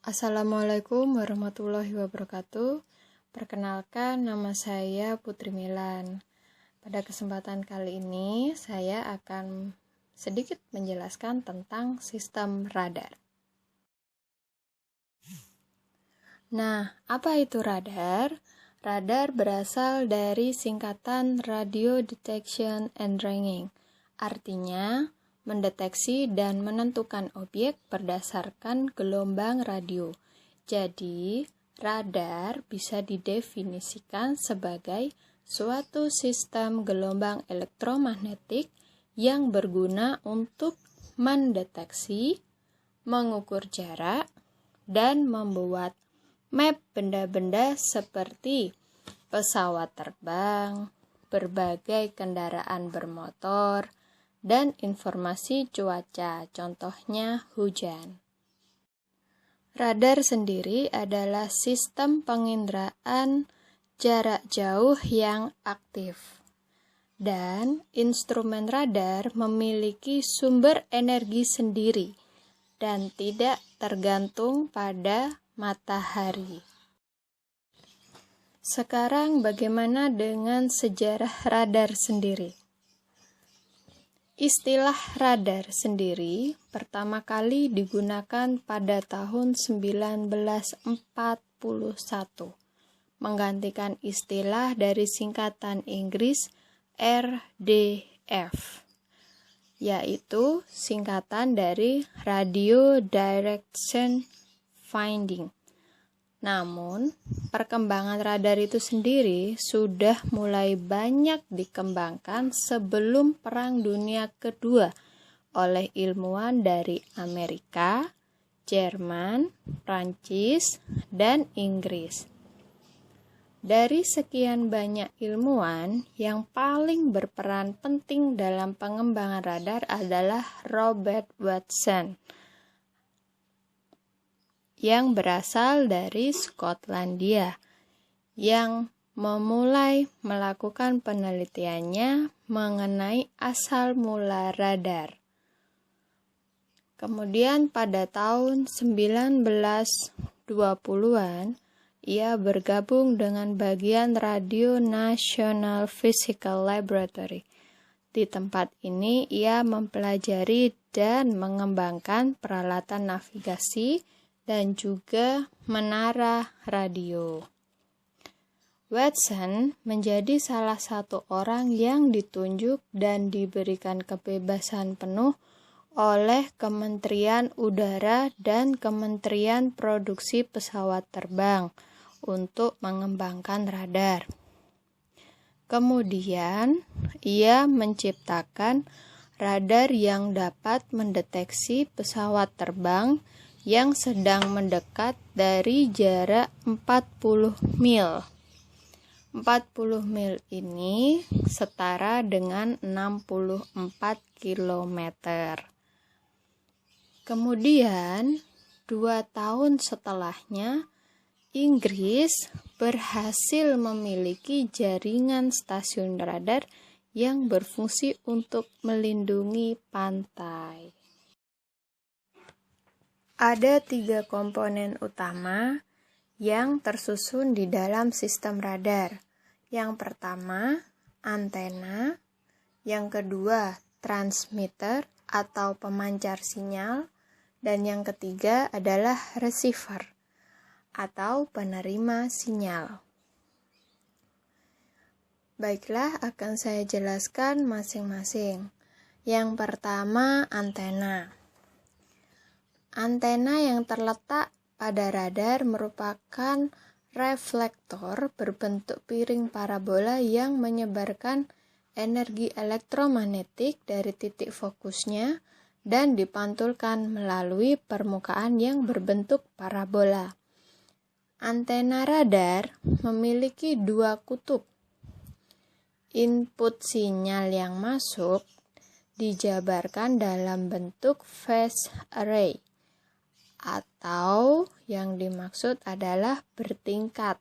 Assalamualaikum warahmatullahi wabarakatuh. Perkenalkan, nama saya Putri Milan. Pada kesempatan kali ini, saya akan sedikit menjelaskan tentang sistem radar. Nah, apa itu radar? Radar berasal dari singkatan Radio Detection and Ranging. Artinya, mendeteksi dan menentukan objek berdasarkan gelombang radio. Jadi, radar bisa didefinisikan sebagai suatu sistem gelombang elektromagnetik yang berguna untuk mendeteksi, mengukur jarak, dan membuat map benda-benda seperti pesawat terbang, berbagai kendaraan bermotor, dan informasi cuaca, contohnya hujan. Radar sendiri adalah sistem penginderaan jarak jauh yang aktif. Dan instrumen radar memiliki sumber energi sendiri dan tidak tergantung pada matahari. Sekarang bagaimana dengan sejarah radar sendiri? Istilah radar sendiri pertama kali digunakan pada tahun 1941, menggantikan istilah dari singkatan Inggris RDF, yaitu singkatan dari Radio Direction Finding. Namun, perkembangan radar itu sendiri sudah mulai banyak dikembangkan sebelum Perang Dunia Kedua oleh ilmuwan dari Amerika, Jerman, Prancis, dan Inggris. Dari sekian banyak ilmuwan, yang paling berperan penting dalam pengembangan radar adalah Robert Watson, yang berasal dari Skotlandia, yang memulai melakukan penelitiannya mengenai asal mula radar. Kemudian pada tahun 1920-an, ia bergabung dengan bagian Radio National Physical Laboratory. Di tempat ini, ia mempelajari dan mengembangkan peralatan navigasi dan juga menara radio. Watson menjadi salah satu orang yang ditunjuk dan diberikan kebebasan penuh oleh Kementerian Udara dan Kementerian Produksi Pesawat Terbang untuk mengembangkan radar. Kemudian, ia menciptakan radar yang dapat mendeteksi pesawat terbang yang sedang mendekat dari jarak 40 mil. 40 mil ini setara dengan 64 km. Kemudian, 2 tahun setelahnya, Inggris berhasil memiliki jaringan stasiun radar yang berfungsi untuk melindungi pantai. Ada 3 komponen utama yang tersusun di dalam sistem radar. Yang pertama, antena. Yang kedua, transmitter atau pemancar sinyal. Dan yang ketiga adalah receiver atau penerima sinyal. Baiklah, akan saya jelaskan masing-masing. Yang pertama, antena. Antena yang terletak pada radar merupakan reflektor berbentuk piring parabola yang menyebarkan energi elektromagnetik dari titik fokusnya dan dipantulkan melalui permukaan yang berbentuk parabola. Antena radar memiliki 2 kutub. Input sinyal yang masuk dijabarkan dalam bentuk phase array, atau yang dimaksud adalah bertingkat.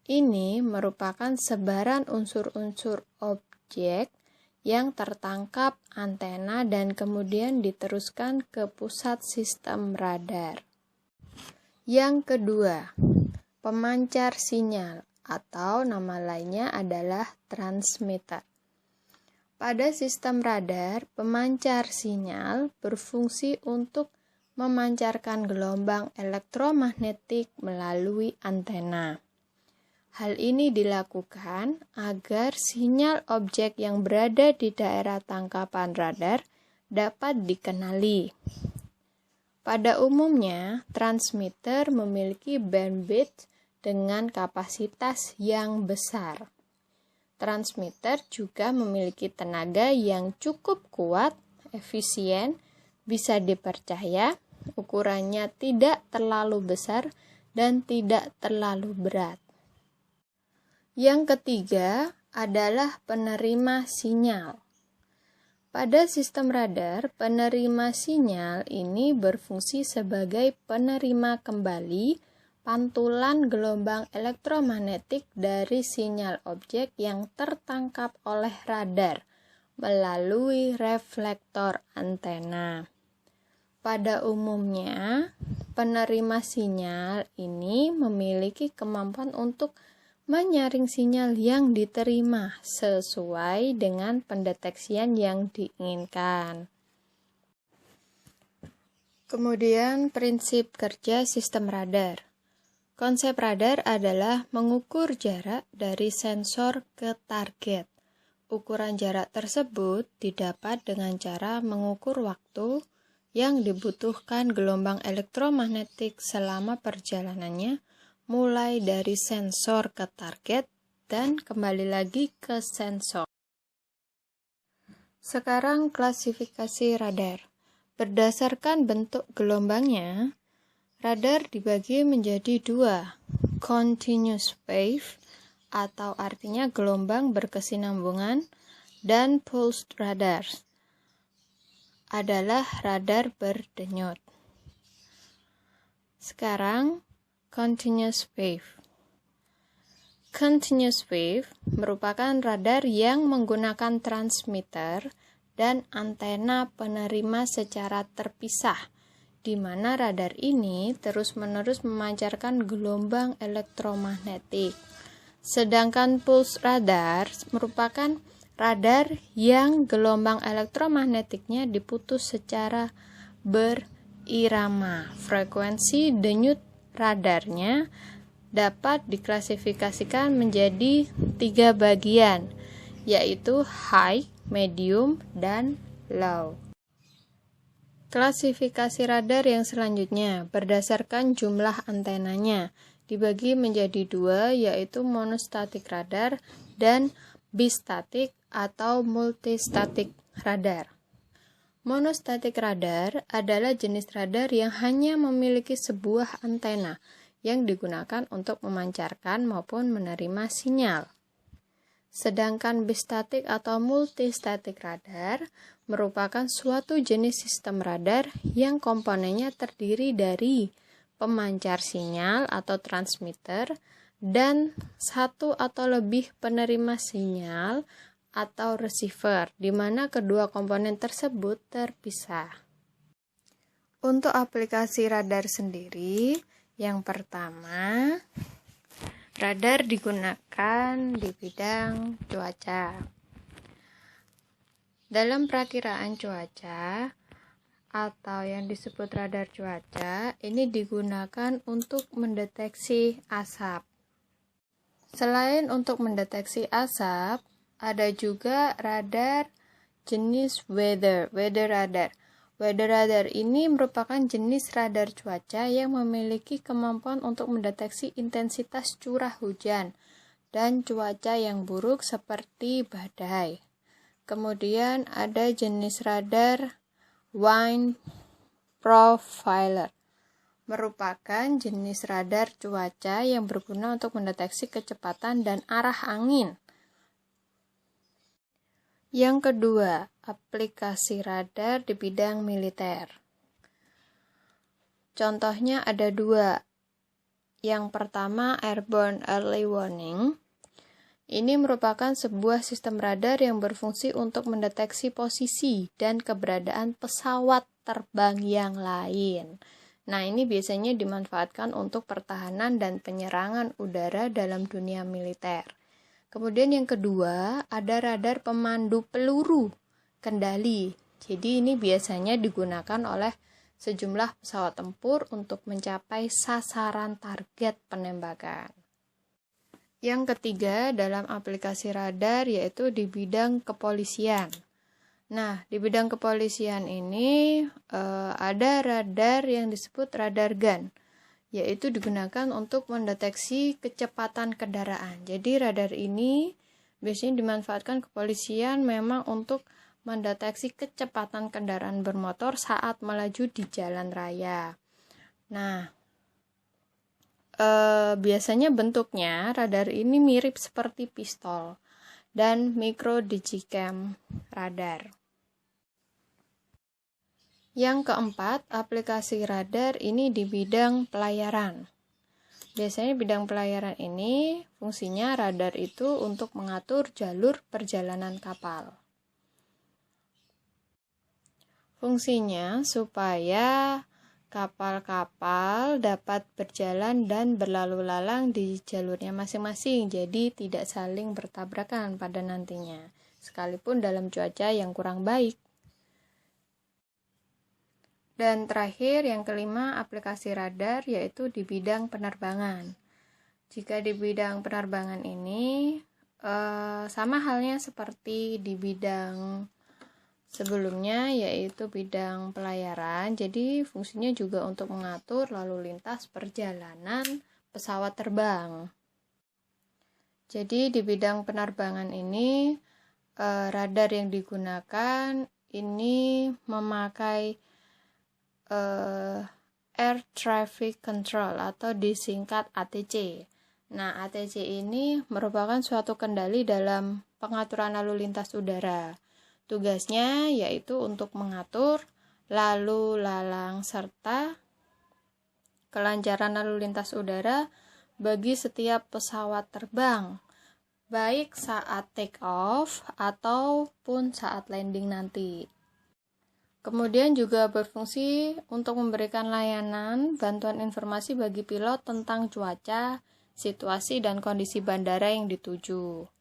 Ini merupakan sebaran unsur-unsur objek yang tertangkap antena dan kemudian diteruskan ke pusat sistem radar. Yang kedua, pemancar sinyal atau nama lainnya adalah transmitter. Pada sistem radar, pemancar sinyal berfungsi untuk memancarkan gelombang elektromagnetik melalui antena. Hal ini dilakukan agar sinyal objek yang berada di daerah tangkapan radar dapat dikenali. Pada umumnya, transmitter memiliki bandwidth dengan kapasitas yang besar. Transmitter juga memiliki tenaga yang cukup kuat, efisien, bisa dipercaya, ukurannya tidak terlalu besar dan tidak terlalu berat. Yang ketiga adalah penerima sinyal. Pada sistem radar, penerima sinyal ini berfungsi sebagai penerima kembali pantulan gelombang elektromagnetik dari sinyal objek yang tertangkap oleh radar melalui reflektor antena. Pada umumnya, penerima sinyal ini memiliki kemampuan untuk menyaring sinyal yang diterima sesuai dengan pendeteksian yang diinginkan. Kemudian, prinsip kerja sistem radar. Konsep radar adalah mengukur jarak dari sensor ke target. Ukuran jarak tersebut didapat dengan cara mengukur waktu yang dibutuhkan gelombang elektromagnetik selama perjalanannya, mulai dari sensor ke target dan kembali lagi ke sensor. Sekarang klasifikasi radar. Berdasarkan bentuk gelombangnya, radar dibagi menjadi dua, continuous wave atau artinya gelombang berkesinambungan, dan pulsed radar adalah radar berdenyut. Sekarang continuous wave. Continuous wave merupakan radar yang menggunakan transmitter dan antena penerima secara terpisah, di mana radar ini terus-menerus memancarkan gelombang elektromagnetik. Sedangkan pulse radar merupakan radar yang gelombang elektromagnetiknya diputus secara berirama. Frekuensi denyut radarnya dapat diklasifikasikan menjadi 3 bagian, yaitu high, medium, dan low. Klasifikasi radar yang selanjutnya berdasarkan jumlah antenanya dibagi menjadi 2, yaitu monostatik radar dan bistatik atau multistatik radar. Monostatik radar adalah jenis radar yang hanya memiliki sebuah antena yang digunakan untuk memancarkan maupun menerima sinyal. Sedangkan bistatik atau multistatik radar merupakan suatu jenis sistem radar yang komponennya terdiri dari pemancar sinyal atau transmitter dan satu atau lebih penerima sinyal atau receiver, di mana kedua komponen tersebut terpisah. Untuk aplikasi radar sendiri, yang pertama, radar digunakan di bidang cuaca. Dalam perakiraan cuaca atau yang disebut radar cuaca, ini digunakan untuk mendeteksi asap. Selain untuk mendeteksi asap, ada juga radar jenis weather radar. Weather radar ini merupakan jenis radar cuaca yang memiliki kemampuan untuk mendeteksi intensitas curah hujan dan cuaca yang buruk seperti badai. Kemudian ada jenis radar wind profiler, merupakan jenis radar cuaca yang berguna untuk mendeteksi kecepatan dan arah angin. Yang kedua, aplikasi radar di bidang militer. Contohnya ada 2. Yang pertama, Airborne Early Warning. Ini merupakan sebuah sistem radar yang berfungsi untuk mendeteksi posisi dan keberadaan pesawat terbang yang lain. Nah, ini biasanya dimanfaatkan untuk pertahanan dan penyerangan udara dalam dunia militer. Kemudian yang kedua, ada radar pemandu peluru kendali. Jadi ini biasanya digunakan oleh sejumlah pesawat tempur untuk mencapai sasaran target penembakan. Yang ketiga dalam aplikasi radar yaitu di bidang kepolisian. Nah, di bidang kepolisian ini ada radar yang disebut radar gun, yaitu digunakan untuk mendeteksi kecepatan kendaraan. Jadi radar ini biasanya dimanfaatkan kepolisian memang untuk mendeteksi kecepatan kendaraan bermotor saat melaju di jalan raya. Nah, biasanya bentuknya radar ini mirip seperti pistol dan micro digicam radar. Yang keempat, aplikasi radar ini di bidang pelayaran. Biasanya bidang pelayaran ini fungsinya radar itu untuk mengatur jalur perjalanan kapal. Fungsinya supaya kapal-kapal dapat berjalan dan berlalu lalang di jalurnya masing-masing, jadi tidak saling bertabrakan pada nantinya, sekalipun dalam cuaca yang kurang baik. Dan terakhir, yang kelima, aplikasi radar yaitu di bidang penerbangan. Jika di bidang penerbangan ini sama halnya seperti di bidang sebelumnya, yaitu bidang pelayaran. Jadi fungsinya juga untuk mengatur lalu lintas perjalanan pesawat terbang. Jadi di bidang penerbangan ini radar yang digunakan ini memakai Air Traffic Control atau disingkat ATC. Nah, ATC ini merupakan suatu kendali dalam pengaturan lalu lintas udara. Tugasnya yaitu untuk mengatur lalu lalang serta kelancaran lalu lintas udara bagi setiap pesawat terbang, baik saat take off ataupun saat landing nanti. Kemudian juga berfungsi untuk memberikan layanan bantuan informasi bagi pilot tentang cuaca, situasi, dan kondisi bandara yang dituju.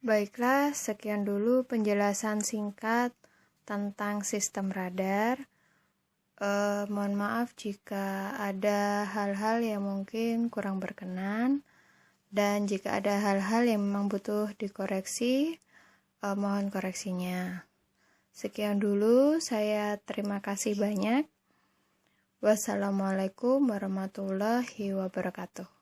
Baiklah, sekian dulu penjelasan singkat tentang sistem radar. Mohon maaf jika ada hal-hal yang mungkin kurang berkenan, dan jika ada hal-hal yang memang butuh dikoreksi, mohon koreksinya. Sekian dulu, saya terima kasih banyak. Wassalamualaikum warahmatullahi wabarakatuh.